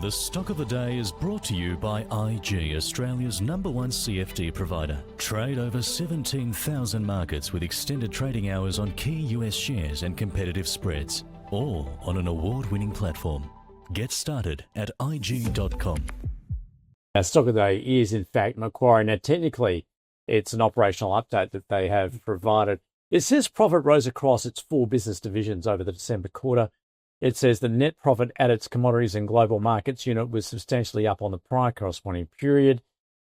The Stock of the Day is brought to you by IG, Australia's #1 CFD provider. Trade over 17,000 markets with extended trading hours on key US shares and competitive spreads, all on an award-winning platform. Get started at IG.com. Our Stock of the Day is, in fact, Macquarie. Now, technically, it's an operational update that they have provided. It says profit rose across its 4 business divisions over the December quarter. It says the net profit at its commodities and global markets unit was substantially up on the prior corresponding period.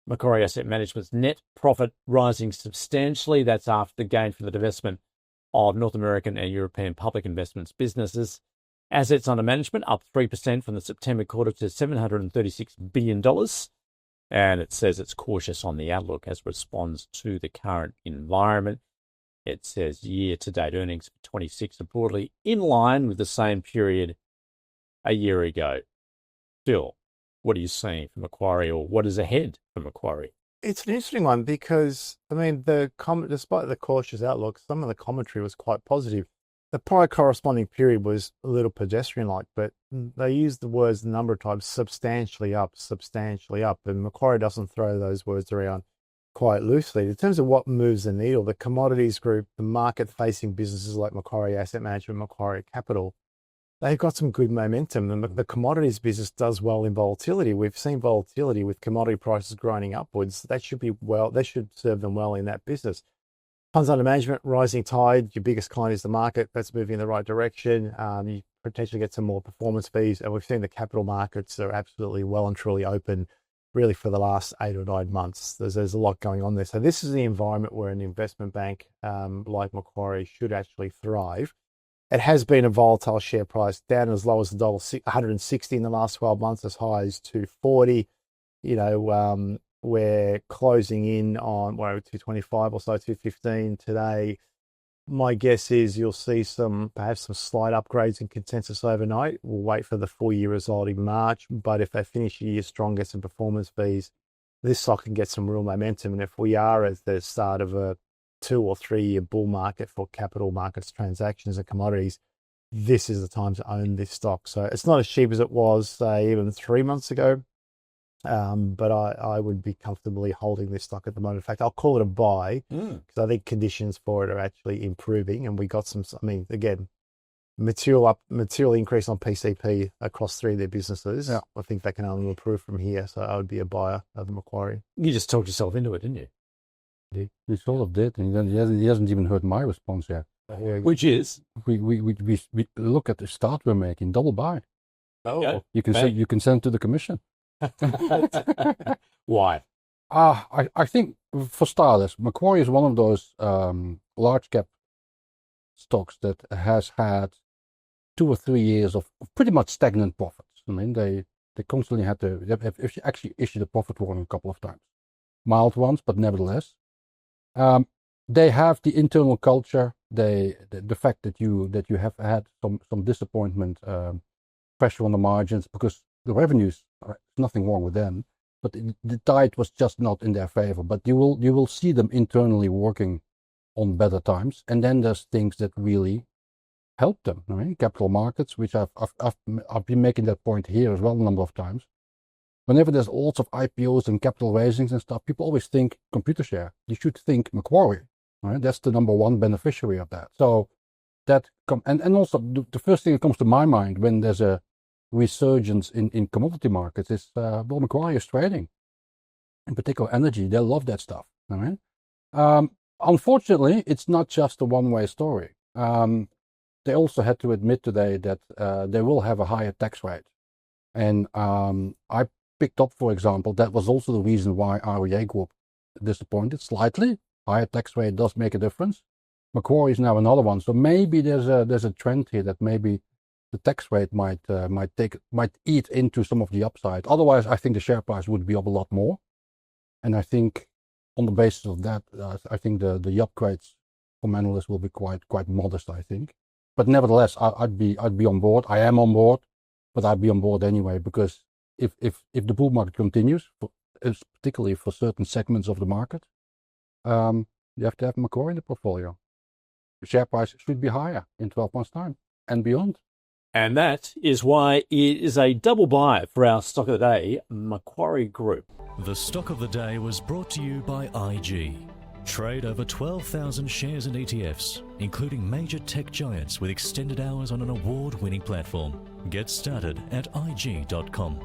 Macquarie Asset Management's net profit rising substantially. That's after the gain from the divestment of North American and European public investments businesses. Assets under management up 3% from the September quarter to $736 billion. And it says it's cautious on the outlook as it responds to the current environment. It says year-to-date earnings for 26 are broadly in line with the same period a year ago. Phil, what are you seeing from Macquarie, or what is ahead for Macquarie? It's an interesting one because, I mean, despite the cautious outlook, some of the commentary was quite positive. The prior corresponding period was a little pedestrian-like, but they used the words a number of times, substantially up, and Macquarie doesn't throw those words around quite loosely. In terms of what moves the needle, the commodities group, the market-facing businesses like Macquarie Asset Management, Macquarie Capital, they've got some good momentum. The commodities business does well in volatility. We've seen volatility with commodity prices grinding upwards. That should serve them well in that business. Funds under management, rising tide. Your biggest client is the market. That's moving in the right direction. You potentially get some more performance fees, and we've seen the capital markets are absolutely well and truly open really for the last 8 or 9 months. There's a lot going on there. So this is the environment where an investment bank like Macquarie should actually thrive. It has been a volatile share price, down as low as $160 in the last 12 months, as high as $240. We're closing in on $225 or so, $215 today. My guess is you'll see perhaps some slight upgrades in consensus overnight. We'll wait for the full year result in March, but if they finish the year strong, get some performance fees, this stock can get some real momentum. And if we are at the start of a 2 or 3 year bull market for capital markets transactions and commodities, this is the time to own this stock. So it's not as cheap as it was, say, even 3 months ago. But I would be comfortably holding this stock at the moment. In fact, I'll call it a buy because I think conditions for it are actually improving, and we got material increase on PCP across 3 of their businesses. Yeah. I think that can only improve from here. So I would be a buyer of Macquarie. You just talked yourself into it, didn't you? He sort of did, and he hasn't even heard my response yet. Which is we look at the start we're making, double buy. Oh, yeah. You can send it to the commission. Why? I think for starters, Macquarie is one of those large cap stocks that has had 2 or 3 years of pretty much stagnant profits. I mean, they constantly had to actually issued a profit warning a couple of times, mild ones, but nevertheless, they have the internal culture. The fact that you have had some disappointment, pressure on the margins because the revenues, there's nothing wrong with them, but the tide was just not in their favor. But you will see them internally working on better times, and then there's things that really help them. Right? Capital markets, which I've been making that point here as well a number of times. Whenever there's lots of IPOs and capital raisings and stuff, people always think Computershare. You should think Macquarie. Right? That's the #1 beneficiary of that. So that and also the first thing that comes to my mind when there's a resurgence in commodity markets is Macquarie is trading, in particular energy. They love that stuff. All right. Unfortunately, it's not just a one-way story. They also had to admit today that they will have a higher tax rate, and I picked up, for example, that was also the reason why REA Group disappointed slightly. Higher tax rate does make a difference. Macquarie is now another one, so maybe there's a trend here that maybe the tax rate might eat into some of the upside. Otherwise, I think the share price would be up a lot more. And I think on the basis of that, I think the upgrades from analysts will be quite modest, I think. But nevertheless, I'd be on board. I am on board, but I'd be on board anyway because if the bull market continues, particularly for certain segments of the market, you have to have Macquarie in the portfolio. The share price should be higher in 12 months' time and beyond. And that is why it is a double buy for our stock of the day, Macquarie Group. The stock of the day was brought to you by IG. Trade over 12,000 shares and ETFs, including major tech giants with extended hours on an award-winning platform. Get started at ig.com.